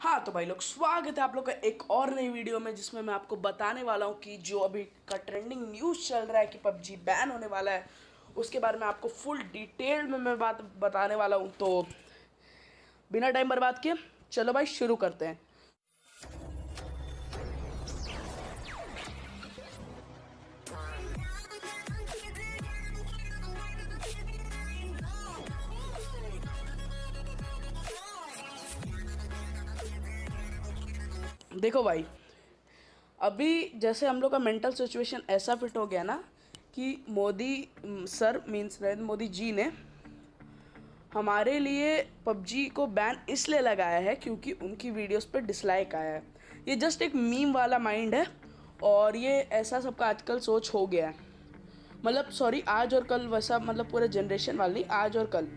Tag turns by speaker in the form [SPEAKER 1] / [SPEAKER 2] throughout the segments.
[SPEAKER 1] हाँ तो भाई लोग, स्वागत है आप लोग का एक और नई वीडियो में, जिसमें मैं आपको बताने वाला हूँ कि जो अभी का ट्रेंडिंग न्यूज़ चल रहा है कि पबजी बैन होने वाला है, उसके बारे में आपको फुल डिटेल में मैं बात बताने वाला हूँ। तो बिना टाइम बर्बाद किए चलो भाई शुरू करते हैं। देखो भाई, अभी जैसे हम लोग का मेंटल सिचुएशन ऐसा फिट हो गया ना कि मोदी सर मीन्स नरेंद्र मोदी जी ने हमारे लिए पबजी को बैन इसलिए लगाया है क्योंकि उनकी वीडियोस पे डिसलाइक आया है। ये जस्ट एक मीम वाला माइंड है और ये ऐसा सबका आजकल सोच हो गया है। मतलब सॉरी, आज और कल वैसा, मतलब पूरे जनरेशन वाली आज और कल।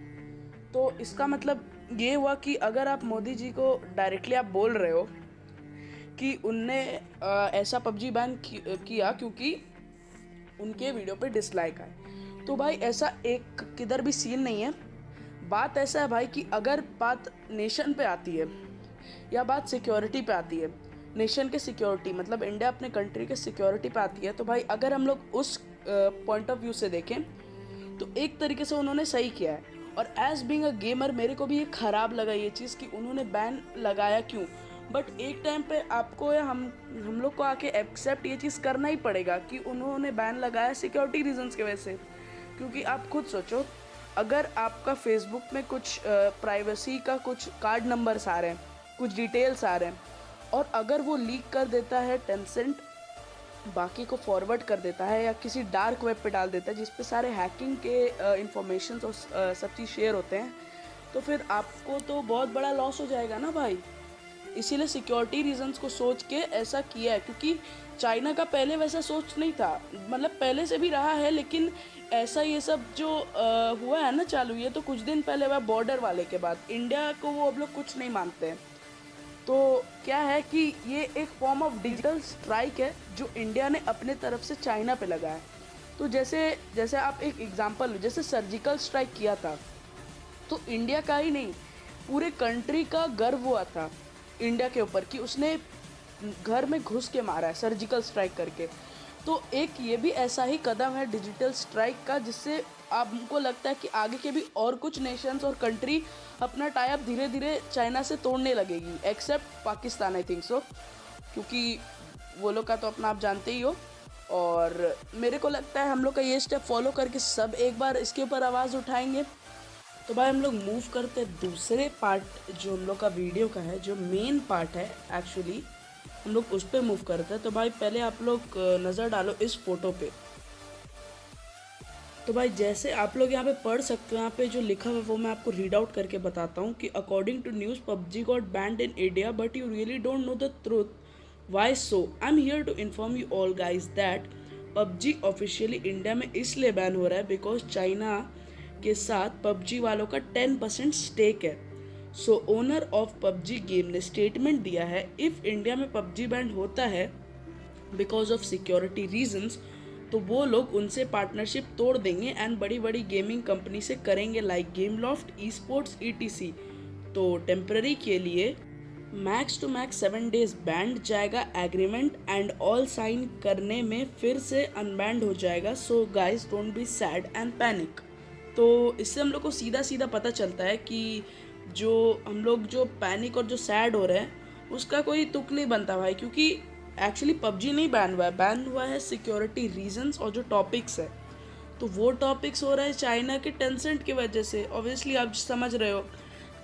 [SPEAKER 1] तो इसका मतलब ये हुआ कि अगर आप मोदी जी को डायरेक्टली आप बोल रहे हो कि उनने ऐसा पबजी बैन किया क्योंकि उनके वीडियो पे डिसलाइक आए, तो भाई ऐसा एक किधर भी सीन नहीं है। बात ऐसा है भाई कि अगर बात नेशन पे आती है या बात सिक्योरिटी पे आती है, नेशन के सिक्योरिटी मतलब इंडिया अपने कंट्री के सिक्योरिटी पे आती है, तो भाई अगर हम लोग उस पॉइंट ऑफ व्यू से देखें तो एक तरीके से उन्होंने सही किया है। और एज बीइंग अ गेमर मेरे को भी ये ख़राब लगा ये चीज़ कि उन्होंने बैन लगाया क्यों। बट एक टाइम पे आपको या हम लोग को आके एक्सेप्ट ये चीज़ करना ही पड़ेगा कि उन्होंने बैन लगाया सिक्योरिटी रीजंस की वजह से। क्योंकि आप खुद सोचो, अगर आपका फेसबुक में कुछ प्राइवेसी का कुछ कार्ड नंबर्स आ रहे हैं, कुछ डिटेल्स आ रहे हैं, और अगर वो लीक कर देता है टेंसेंट, बाकी को फॉरवर्ड कर देता है या किसी डार्क वेब पे डाल देता है जिस पे सारे हैकिंग के इंफॉर्मेशन और सब चीज़ शेयर होते हैं, तो फिर आपको तो बहुत बड़ा लॉस हो जाएगा ना भाई। इसीलिए सिक्योरिटी रीजंस को सोच के ऐसा किया है, क्योंकि चाइना का पहले वैसा सोच नहीं था, मतलब पहले से भी रहा है, लेकिन ऐसा ये सब जो हुआ है ना चालू, ये तो कुछ दिन पहले हुआ बॉर्डर वाले के बाद। इंडिया को वो अब लोग कुछ नहीं मानते हैं। तो क्या है कि ये एक फॉर्म ऑफ डिजिटल स्ट्राइक है जो इंडिया ने अपने तरफ से चाइना पे लगाया। तो जैसे जैसे आप एक एग्जांपल लो, जैसे सर्जिकल स्ट्राइक किया था, तो इंडिया का ही नहीं पूरे कंट्री का गर्व हुआ था इंडिया के ऊपर कि उसने घर में घुस के मारा है सर्जिकल स्ट्राइक करके। तो एक ये भी ऐसा ही कदम है डिजिटल स्ट्राइक का, जिससे आपको लगता है कि आगे के भी और कुछ नेशंस और कंट्री अपना टाई अप धीरे धीरे चाइना से तोड़ने लगेगी, except Pakistan I think so, क्योंकि वो लोग का तो अपना आप जानते ही हो। और मेरे को लगता है हम लोग का ये स्टेप फॉलो करके सब एक बार इसके ऊपर आवाज़ उठाएंगे। तो भाई हम लोग मूव करते हैं दूसरे पार्ट जो हम लोग का वीडियो का है, जो मेन पार्ट है एक्चुअली, हम लोग उस पर मूव करते हैं। तो भाई पहले आप लोग नज़र डालो इस फोटो पे। तो भाई जैसे आप लोग यहाँ पे पढ़ सकते हो, यहाँ पे जो लिखा हुआ है वो मैं आपको रीड आउट करके बताता हूँ कि according to news PUBG got banned in India but you really don't know the truth, why so. I am here to inform you all guys that PUBG officially India में इसलिए ban हो रहा है because China के साथ PUBG वालों का 10% stake है। सो ओनर ऑफ पबजी गेम ने स्टेटमेंट दिया है, इफ़ इंडिया में पबजी बैन होता है बिकॉज ऑफ सिक्योरिटी रीजंस, तो वो लोग उनसे पार्टनरशिप तोड़ देंगे एंड बड़ी बड़ी गेमिंग कंपनी से करेंगे like Gameloft, esports, ETC। तो टेम्पररी के लिए max to max 7 days banned जाएगा एग्रीमेंट एंड ऑल साइन करने में फिर से अनबैंड हो जाएगा। So guys don't be sad and panic. तो इससे हम लोग को सीधा सीधा पता चलता है कि जो हम लोग जो पैनिक और जो सैड हो रहे हैं उसका कोई तुक नहीं बनता भाई, क्योंकि एक्चुअली पबजी नहीं बैन हुआ है, बैन हुआ है सिक्योरिटी रीजंस और जो टॉपिक्स है। तो वो टॉपिक्स हो रहा है चाइना के टेंसेंट की वजह से, ऑब्वियसली आप समझ रहे हो।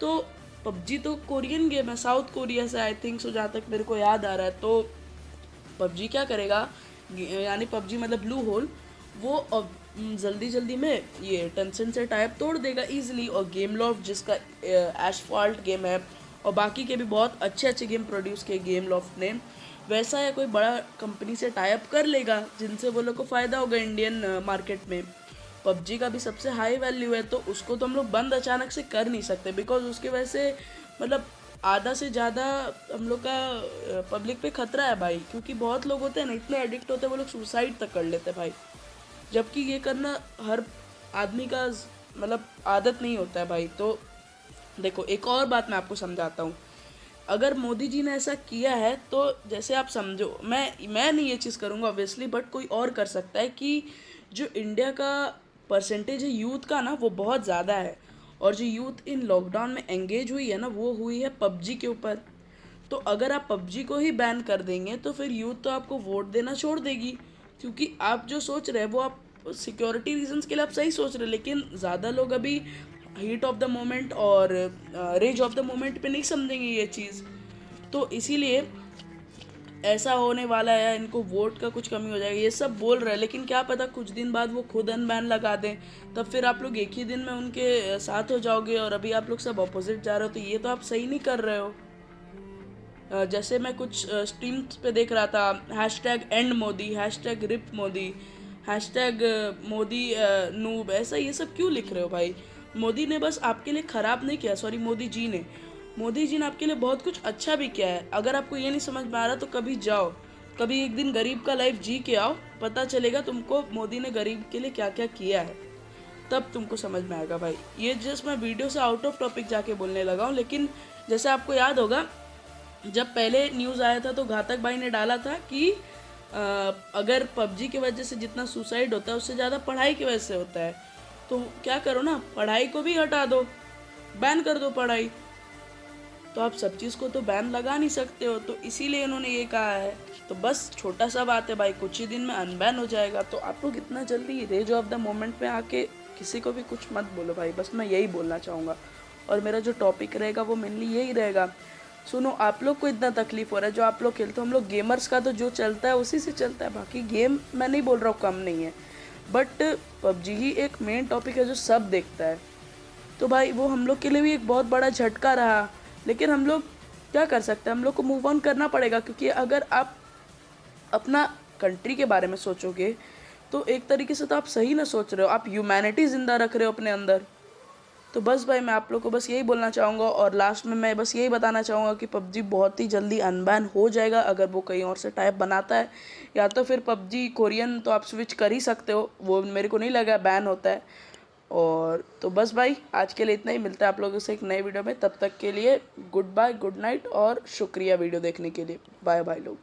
[SPEAKER 1] तो पबजी तो कोरियन गेम है, साउथ कोरिया से आई थिंक सो, जहाँ तक मेरे को याद आ रहा है। तो पबजी क्या करेगा, यानी पबजी मतलब ब्लू होल, वो अब जल्दी जल्दी में ये टेंसेंट से टाइप तोड़ देगा इजीली। और गेम लॉफ्ट जिसका एशफॉल्ट गेम है और बाकी के भी बहुत अच्छे अच्छे गेम प्रोड्यूस किए गेम लॉफ्ट ने, वैसा या कोई बड़ा कंपनी से टाई अप कर लेगा जिनसे वो लोग को फ़ायदा होगा इंडियन मार्केट में। पबजी का भी सबसे हाई वैल्यू है, तो उसको तो हम लोग बंद अचानक से कर नहीं सकते, बिकॉज उसके वजह से मतलब आधा से ज़्यादा हम लोग का पब्लिक पे खतरा है भाई। क्योंकि बहुत लोग होते हैं ना, इतने एडिक्ट होते हैं वो लोग सुसाइड तक कर लेते हैं भाई, जबकि ये करना हर आदमी का मतलब आदत नहीं होता है भाई। तो देखो एक और बात मैं आपको समझाता हूँ अगर मोदी जी ने ऐसा किया है तो जैसे आप समझो, मैं नहीं ये चीज़ करूँगा ऑब्वियसली, बट कोई और कर सकता है कि जो इंडिया का परसेंटेज है यूथ का ना वो बहुत ज़्यादा है, और जो यूथ इन लॉकडाउन में एंगेज हुई है ना वो हुई है पबजी के ऊपर। तो अगर आप पबजी को ही बैन कर देंगे तो फिर यूथ तो आपको वोट देना छोड़ देगी, क्योंकि आप जो सोच रहे हैं वो आप सिक्योरिटी रीजंस के लिए आप सही सोच रहे हैं, लेकिन ज़्यादा लोग अभी हीट ऑफ द मोमेंट और रेज ऑफ द मोमेंट पे नहीं समझेंगे ये चीज़। तो इसीलिए ऐसा होने वाला है, इनको वोट का कुछ कमी हो जाएगा ये सब बोल रहे हैं, लेकिन क्या पता कुछ दिन बाद वो खुद अनबैन लगा दें, तब फिर आप लोग एक ही दिन में उनके साथ हो जाओगे, और अभी आप लोग सब अपोजिट जा रहे हो, तो ये तो आप सही नहीं कर रहे हो। जैसे मैं कुछ स्ट्रीम्स पे देख रहा था, hashtag end Modi, hashtag RIP Modi, hashtag Modi noob, ऐसा ये सब क्यों लिख रहे हो भाई? मोदी ने बस आपके लिए ख़राब नहीं किया, सॉरी मोदी जी ने आपके लिए बहुत कुछ अच्छा भी किया है। अगर आपको ये नहीं समझ में आ रहा तो कभी जाओ, कभी एक दिन गरीब का लाइफ जी के आओ, पता चलेगा तुमको मोदी ने गरीब के लिए क्या क्या किया है, तब तुमको समझ में आएगा भाई। ये जस्ट मैं वीडियो से आउट ऑफ टॉपिक जाके बोलने लगा हूँ, लेकिन जैसे आपको याद होगा जब पहले न्यूज़ आया था तो घातक भाई ने डाला था कि अगर पबजी की वजह से जितना सुसाइड होता है उससे ज़्यादा पढ़ाई की वजह से होता है, तो क्या करो ना, पढ़ाई को भी हटा दो, बैन कर दो पढ़ाई। तो आप सब चीज़ को तो बैन लगा नहीं सकते हो, तो इसीलिए इन्होंने ये कहा है। तो बस छोटा सा बात है भाई, कुछ ही दिन में अनबैन हो जाएगा, तो आप लोग इतना जल्दी रेज ऑफ द मोमेंट में आके किसी को भी कुछ मत बोलो भाई, बस मैं यही बोलना चाहूँगा। और मेरा जो टॉपिक रहेगा वो मेनली यही रहेगा। सुनो, आप लोग को इतना तकलीफ़ हो रहा है, जो आप लोग खेलते हो, हम लोग गेमर्स का तो जो चलता है उसी से चलता है, बाकी गेम मैं नहीं बोल रहा हूँ कम नहीं है, बट पबजी ही एक मेन टॉपिक है जो सब देखता है। तो भाई वो हम लोग के लिए भी एक बहुत बड़ा झटका रहा, लेकिन हम लोग क्या कर सकते हैं, हम लोग को मूव ऑन करना पड़ेगा, क्योंकि अगर आप अपना कंट्री के बारे में सोचोगे तो एक तरीके से तो आप सही ना सोच रहे हो, आप ह्यूमैनिटी ज़िंदा रख रहे हो अपने अंदर। तो बस भाई मैं आप लोग को बस यही बोलना चाहूँगा, और लास्ट में मैं बस यही बताना चाहूँगा कि पबजी बहुत ही जल्दी अनबैन हो जाएगा अगर वो कहीं और से टाइप बनाता है, या तो फिर पबजी कोरियन तो आप स्विच कर ही सकते हो, वो मेरे को नहीं लगा बैन होता है। और तो बस भाई आज के लिए इतना ही, मिलता है आप लोगों से एक नए वीडियो में, तब तक के लिए गुड बाय, गुड नाइट, और शुक्रिया वीडियो देखने के लिए। बाय बाय लोग।